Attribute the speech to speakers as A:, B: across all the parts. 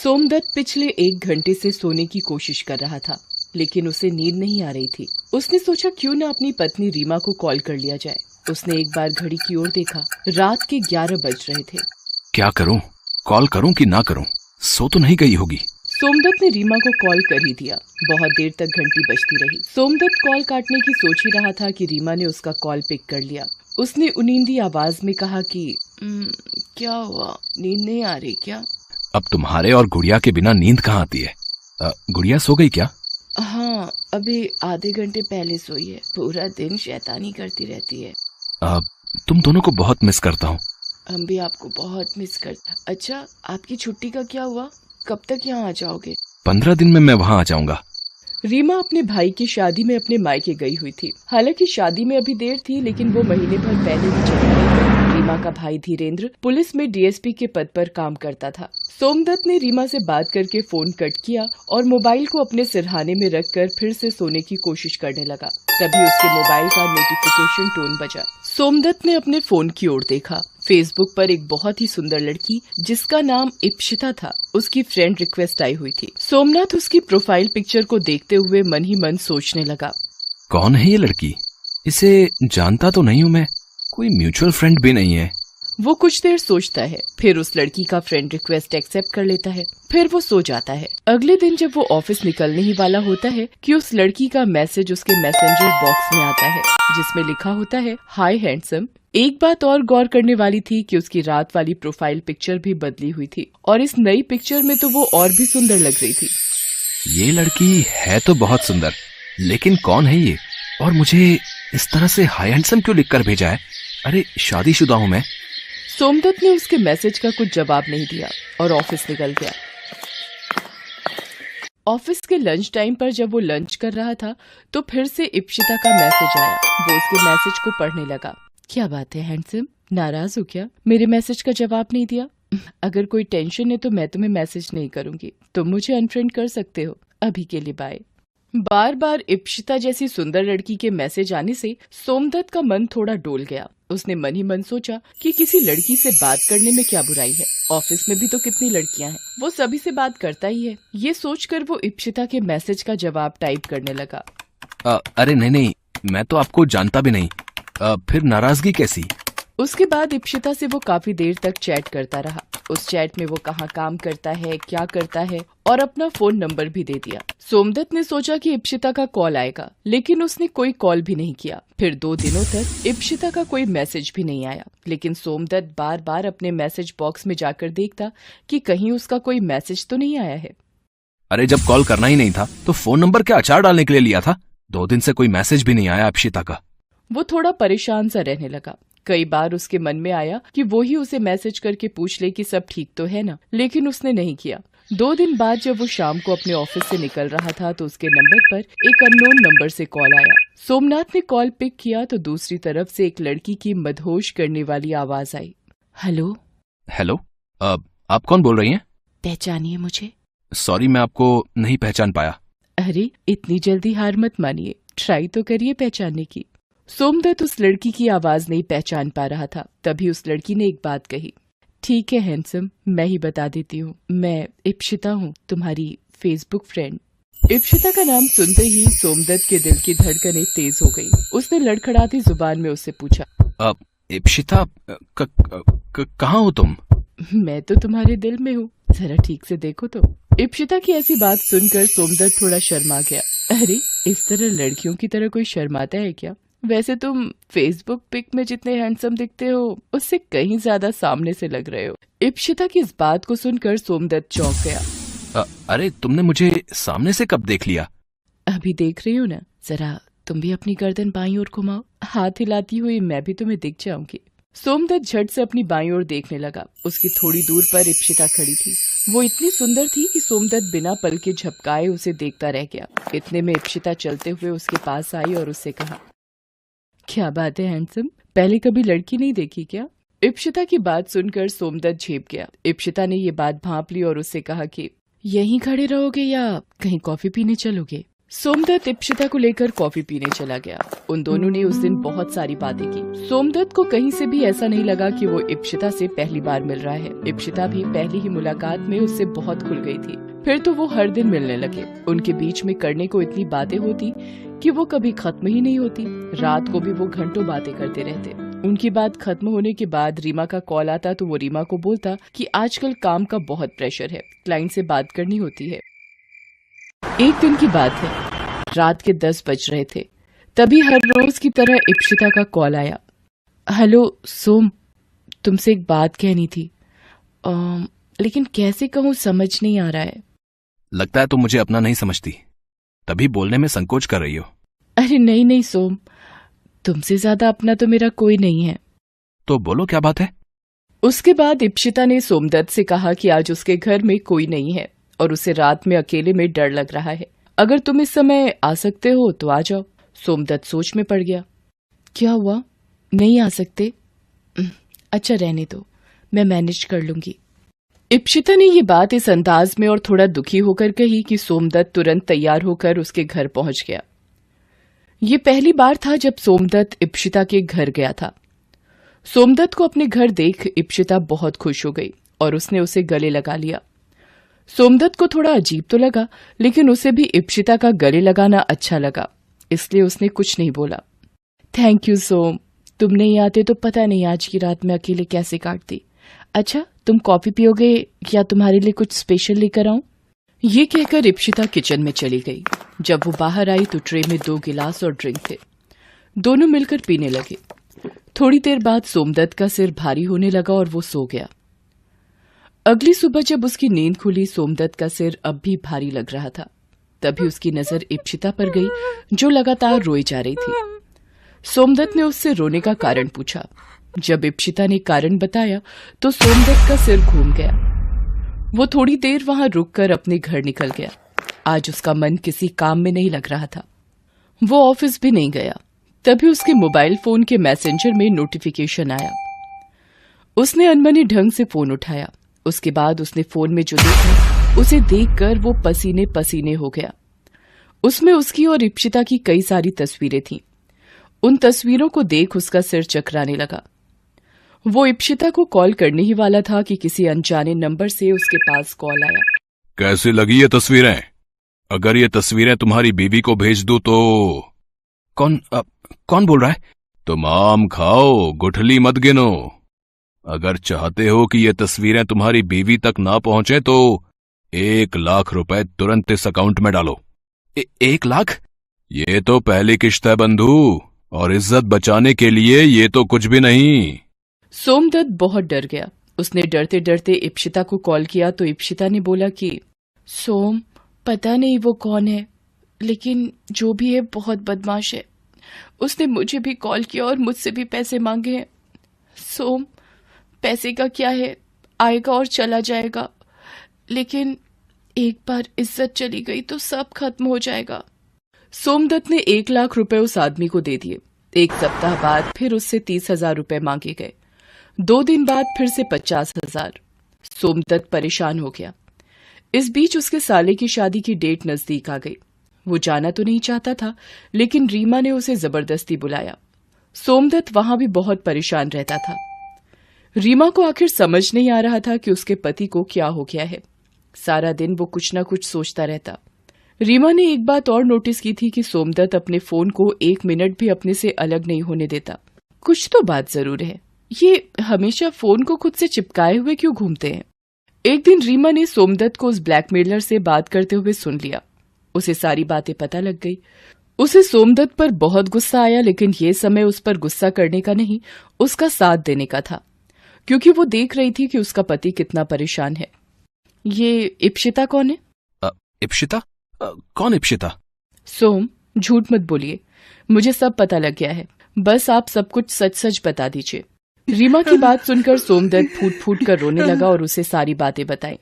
A: सोमदत्त पिछले 1 घंटे से सोने की कोशिश कर रहा था, लेकिन उसे नींद नहीं आ रही थी। उसने सोचा क्यों न अपनी पत्नी रीमा को कॉल कर लिया जाए। उसने एक बार घड़ी की ओर देखा। रात के 11 बज रहे थे।
B: क्या करूं? कॉल करूं कि ना करूं? सो तो नहीं गई होगी।
A: सोमदत्त ने रीमा को कॉल कर ही दिया। बहुत देर तक घंटी बजती रही। सोमदत्त कॉल काटने की सोच ही रहा था कि रीमा ने उसका कॉल पिक कर लिया। उसने उनींदी आवाज में कहा कि क्या हुआ, नींद नहीं आ रही क्या?
B: अब तुम्हारे और गुड़िया के बिना नींद कहाँ आती है? गुड़िया सो गई क्या?
A: हाँ, अभी आधे घंटे पहले सोई है। पूरा दिन शैतानी करती रहती है।
B: तुम दोनों को बहुत मिस करता हूँ।
A: हम भी आपको बहुत मिस करता। अच्छा, आपकी छुट्टी का क्या हुआ? कब तक यहाँ आ जाओगे?
B: 15 दिन में मैं वहाँ आ जाऊंगा।
A: रीमा अपने भाई की शादी में अपने मायके गई हुई थी। हालांकि शादी में अभी देर थी, लेकिन वो महीने भर पहले ही चली गई थी। रीमा का भाई धीरेन्द्र पुलिस में डीएसपी के पद पर काम करता था। सोमदत्त ने रीमा से बात करके फोन कट किया और मोबाइल को अपने सिरहाने में रखकर फिर से सोने की कोशिश करने लगा। तभी उसके मोबाइल का नोटिफिकेशन टोन बजा। सोमदत्त ने अपने फोन की ओर देखा। फेसबुक पर एक बहुत ही सुंदर लड़की जिसका नाम इप्शिता था, उसकी फ्रेंड रिक्वेस्ट आई हुई थी। सोमनाथ उसकी प्रोफाइल पिक्चर को देखते हुए मन ही मन सोचने लगा,
B: कौन है ये लड़की? इसे जानता तो नहीं हूँ मैं, कोई म्यूचुअल फ्रेंड भी नहीं है।
A: वो कुछ देर सोचता है, फिर उस लड़की का फ्रेंड रिक्वेस्ट एक्सेप्ट कर लेता है। फिर वो सो जाता है। अगले दिन जब वो ऑफिस निकलने ही वाला होता है कि उस लड़की का मैसेज उसके मैसेंजर बॉक्स में आता है, जिसमें लिखा होता है, हाय हैंडसम। एक बात और गौर करने वाली थी कि उसकी रात वाली प्रोफाइल पिक्चर भी बदली हुई थी और इस नई पिक्चर में तो वो और भी सुंदर लग रही थी।
B: ये लड़की है तो बहुत सुंदर, लेकिन कौन है ये? और मुझे इस तरह से हाय हैंडसम क्यों लिखकर भेजा है? अरे शादीशुदा हूँ मैं।
A: सोमदत्त ने उसके मैसेज का कुछ जवाब नहीं दिया और ऑफिस निकल गया। ऑफिस के लंच टाइम पर जब वो लंच कर रहा था तो फिर से इप्शिता का मैसेज आया। वो उसके मैसेज को पढ़ने लगा। क्या बात है हैंडसम, नाराज हो क्या? मेरे मैसेज का जवाब नहीं दिया? अगर कोई टेंशन है तो मैं तुम्हें मैसेज नहीं करूंगी। तुम मुझे अनफ्रेंड कर सकते हो। अभी के लिए बाय। बार बार इप्शिता जैसी सुंदर लड़की के मैसेज आने से सोमदत्त का मन थोड़ा डोल गया। उसने मन ही मन सोचा कि किसी लड़की से बात करने में क्या बुराई है। ऑफिस में भी तो कितनी लड़कियां हैं, वो सभी से बात करता ही है। ये सोचकर वो इप्शिता के मैसेज का जवाब टाइप करने लगा।
B: अरे नहीं, मैं तो आपको जानता भी नहीं। फिर नाराजगी कैसी?
A: उसके बाद इप्शिता से वो काफी देर तक चैट करता रहा। उस चैट में वो कहाँ काम करता है, क्या करता है और अपना फोन नंबर भी दे दिया। सोमदत्त ने सोचा कि इप्शिता का कॉल आएगा, लेकिन उसने कोई कॉल भी नहीं किया। फिर 2 दिनों तक इप्शिता का कोई मैसेज भी नहीं आया, लेकिन सोमदत्त बार बार अपने मैसेज बॉक्स में जाकर देखता कि कहीं उसका कोई मैसेज तो नहीं आया है।
B: अरे जब कॉल करना ही नहीं था तो फोन नंबर क्या अचार डालने के लिए लिया था? 2 दिन से कोई मैसेज भी नहीं आया इप्शिता का।
A: वो थोड़ा परेशान सा रहने लगा। कई बार उसके मन में आया कि वो ही उसे मैसेज करके पूछ ले कि सब ठीक तो है ना, लेकिन उसने नहीं किया। 2 दिन बाद जब वो शाम को अपने ऑफिस से निकल रहा था तो उसके नंबर पर एक अननोन नंबर से कॉल आया। सोमनाथ ने कॉल पिक किया तो दूसरी तरफ से एक लड़की की मदहोश करने वाली आवाज आई। हेलो।
B: हेलो, आप कौन बोल रही हैं?
A: पहचानिए मुझे।
B: सॉरी, मैं आपको नहीं पहचान पाया।
A: अरे इतनी जल्दी हार मत मानिए, ट्राई तो करिए पहचानने की। सोमदत्त उस लड़की की आवाज नहीं पहचान पा रहा था। तभी उस लड़की ने एक बात कही। ठीक है हैंडसम, मैं ही बता देती हूँ। मैं इप्शिता हूँ, तुम्हारी फेसबुक फ्रेंड। इप्शिता का नाम सुनते ही सोमदत्त के दिल की धड़कनें तेज हो गई। उसने लड़खड़ाती जुबान में उससे पूछा,
B: इप्शिता, कहाँ हो तुम?
A: मैं तो तुम्हारे दिल में हूँ, जरा ठीक से देखो तो। इप्शिता की ऐसी बात सुनकर सोमदत्त थोड़ा शर्मा गया। अरे इस तरह लड़कियों की तरह कोई शर्माता है क्या? वैसे तुम फेसबुक पिक में जितने हैंडसम दिखते हो उससे कहीं ज्यादा सामने से लग रहे हो। इप्शिता की इस बात को सुनकर सोमदत्त चौंक गया।
B: अरे तुमने मुझे सामने से कब देख लिया?
A: अभी देख रही हो ना, जरा तुम भी अपनी गर्दन बाईं ओर घुमाओ। हाथ हिलाती हुई मैं भी तुम्हें दिख जाऊंगी। सोमदत्त झट से अपनी बाईं ओर देखने लगा। उसकी थोड़ी दूर पर इप्शिता खड़ी थी। वो इतनी सुंदर थी कि सोमदत्त बिना पल के झपकाए उसे देखता रह गया। इतने में इप्शिता चलते हुए उसके पास आई और उससे कहा, क्या बात है हैंडसम, पहले कभी लड़की नहीं देखी क्या? इप्शिता की बात सुनकर सोमदत्त झेप गया। इप्शिता ने ये बात भांप ली और उससे कहा कि यहीं खड़े रहोगे या कहीं कॉफी पीने चलोगे? सोमदत्त इप्शिता को लेकर कॉफी पीने चला गया। उन दोनों ने उस दिन बहुत सारी बातें की। सोमदत्त को कहीं से भी ऐसा नहीं लगा कि वो इप्शिता से पहली बार मिल रहा है। इप्शिता भी पहली ही मुलाकात में उससे बहुत खुल गई थी। फिर तो वो हर दिन मिलने लगे। उनके बीच में करने को इतनी बातें होती कि वो कभी खत्म ही नहीं होती। रात को भी वो घंटों बातें करते रहते। उनकी बात खत्म होने के बाद रीमा का कॉल आता तो वो रीमा को बोलता कि आजकल काम का बहुत प्रेशर है, क्लाइंट से बात करनी होती है। एक दिन की बात है, रात के 10 बज रहे थे। तभी हर रोज की तरह इप्शिता का कॉल आया। हेलो सोम, तुमसे एक बात कहनी थी, लेकिन कैसे कहूँ समझ नहीं आ रहा है।
B: लगता है तुम मुझे अपना नहीं समझती, तभी बोलने में संकोच कर रही हो।
A: अरे नहीं नहीं सोम, तुमसे ज्यादा अपना तो मेरा कोई नहीं है।
B: तो बोलो क्या बात है।
A: उसके बाद इप्शिता ने सोमदत्त से कहा कि आज उसके घर में कोई नहीं है और उसे रात में अकेले में डर लग रहा है। अगर तुम इस समय आ सकते हो तो आ जाओ। सोमदत्त सोच में पड़ गया। क्या हुआ, नहीं आ सकते? अच्छा रहने दो, मैं मैनेज कर लूंगी। इप्शिता ने ये बात इस अंदाज में और थोड़ा दुखी होकर कही कि सोमदत्त तुरंत तैयार होकर उसके घर पहुंच गया। ये पहली बार था जब सोमदत्त इप्शिता के घर गया था। सोमदत्त को अपने घर देख इप्शिता बहुत खुश हो गई और उसने उसे गले लगा लिया। सोमदत्त को थोड़ा अजीब तो लगा, लेकिन उसे भी इप्शिता का गले लगाना अच्छा लगा, इसलिए उसने कुछ नहीं बोला। थैंक यू सोम, तुम नहीं आते तो पता नहीं आज की रात में अकेले कैसे काटती। अच्छा, तुम कॉफी पियोगे या तुम्हारे लिए कुछ स्पेशल लेकर आऊं? ये कहकर इप्शिता किचन में चली गई। जब वो बाहर आई तो ट्रे में 2 गिलास और ड्रिंक थे। दोनों मिलकर पीने लगे। थोड़ी देर बाद सोमदत्त का सिर भारी होने लगा और वो सो गया। अगली सुबह जब उसकी नींद खुली, सोमदत्त का सिर अब भी भारी लग रहा था। तभी उसकी नजर इप्शिता पर गई, जो लगातार रोई जा रही थी। सोमदत्त ने उससे रोने का कारण पूछा। जब इप्शिता ने कारण बताया तो सोमदत्त का सिर घूम गया। वो थोड़ी देर वहां रुककर अपने घर निकल गया। आज उसका मन किसी काम में नहीं लग रहा था। वो ऑफिस भी नहीं गया। तभी उसके मोबाइल फोन के मैसेंजर में नोटिफिकेशन आया। उसने अनमने ढंग से फोन उठाया। उसके बाद उसने फोन में जो देखा उसे देखकर वो पसीने पसीने हो गया। उसमें उसकी और इप्शिता की कई सारी तस्वीरें थीं। उन तस्वीरों को देख उसका सिर चकराने लगा। वो इप्शिता को कॉल करने ही वाला था कि किसी अनजाने नंबर से उसके पास कॉल आया।
B: कैसी लगी ये तस्वीरें? अगर ये तस्वीरें तुम्हारी बीवी को भेज दूं तो? कौन बोल रहा है? तुम आम खाओ, गुठली मत गिनो। अगर चाहते हो कि ये तस्वीरें तुम्हारी बीवी तक ना पहुंचे तो 1 लाख रुपए तुरंत इस अकाउंट में डालो। 1 लाख? ये तो पहली किश्त है बंधु, और इज्जत बचाने के लिए ये तो कुछ भी नहीं।
A: सोमदत्त बहुत डर गया। उसने डरते डरते इप्शिता को कॉल किया तो इप्शिता ने बोला कि सोम, पता नहीं वो कौन है, लेकिन जो भी है बहुत बदमाश है। उसने मुझे भी कॉल किया और मुझसे भी पैसे मांगे हैं। सोम, पैसे का क्या है, आएगा और चला जाएगा, लेकिन एक बार इज्जत चली गई तो सब खत्म हो जाएगा। सोमदत्त ने 1 लाख रुपए उस आदमी को दे दिए। 1 सप्ताह बाद फिर उससे 30,000 रुपए मांगे गए। 2 दिन बाद फिर से 50,000। सोमदत्त परेशान हो गया। इस बीच उसके साले की शादी की डेट नजदीक आ गई। वो जाना तो नहीं चाहता था, लेकिन रीमा ने उसे जबरदस्ती बुलाया। सोमदत्त वहां भी बहुत परेशान रहता था। रीमा को आखिर समझ नहीं आ रहा था कि उसके पति को क्या हो गया है। सारा दिन वो कुछ न कुछ सोचता रहता। रीमा ने एक बात और नोटिस की थी कि सोमदत्त अपने फोन को 1 मिनट भी अपने से अलग नहीं होने देता। कुछ तो बात जरूर है, ये हमेशा फोन को खुद से चिपकाए हुए क्यों घूमते हैं। एक दिन रीमा ने सोमदत्त को उस ब्लैकमेलर से बात करते हुए सुन लिया। उसे सारी बातें पता लग गई। उसे सोमदत्त पर बहुत गुस्सा आया, लेकिन ये समय उस पर गुस्सा करने का नहीं, उसका साथ देने का था, क्योंकि वो देख रही थी कि उसका पति कितना परेशान है। ये इप्शिता कौन है?
B: इप्शिता? कौन इप्शिता?
A: सोम, झूठ मत बोलिए, मुझे सब पता लग गया है। बस आप सब कुछ सच सच बता दीजिए। रीमा की बात सुनकर सोमदत्त फूट फूट कर रोने लगा और उसे सारी बातें बताई।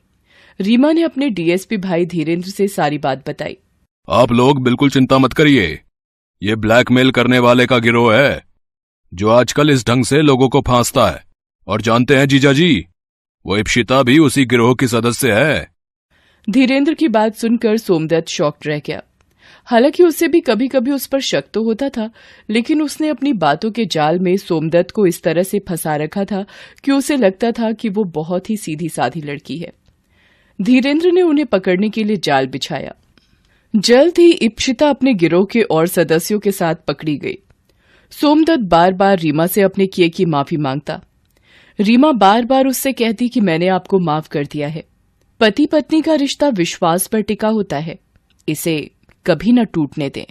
A: रीमा ने अपने डीएसपी भाई धीरेन्द्र से सारी बात बताई।
B: आप लोग बिल्कुल चिंता मत करिए, ये ब्लैकमेल करने वाले का गिरोह है जो आजकल इस ढंग से लोगों को फांसता है। और जानते हैं जीजा जी, वो इप्शिता भी उसी गिरोह की सदस्य है।
A: धीरेन्द्र की बात सुनकर सोमदत्त शॉक्ड रह गया। हालांकि उसे भी कभी कभी उस पर शक तो होता था, लेकिन उसने अपनी बातों के जाल में सोमदत्त को इस तरह से फंसा रखा था कि उसे लगता था कि वो बहुत ही सीधी साधी लड़की है। धीरेन्द्र ने उन्हें पकड़ने के लिए जाल बिछाया। जल्द ही इप्सिता अपने गिरोह के और सदस्यों के साथ पकड़ी गई। सोमदत्त बार बार रीमा से अपने किए की माफी मांगता। रीमा बार बार उससे कहती कि मैंने आपको माफ कर दिया है। पति पत्नी का रिश्ता विश्वास पर टिका होता है, इसे कभी न टूटने दें।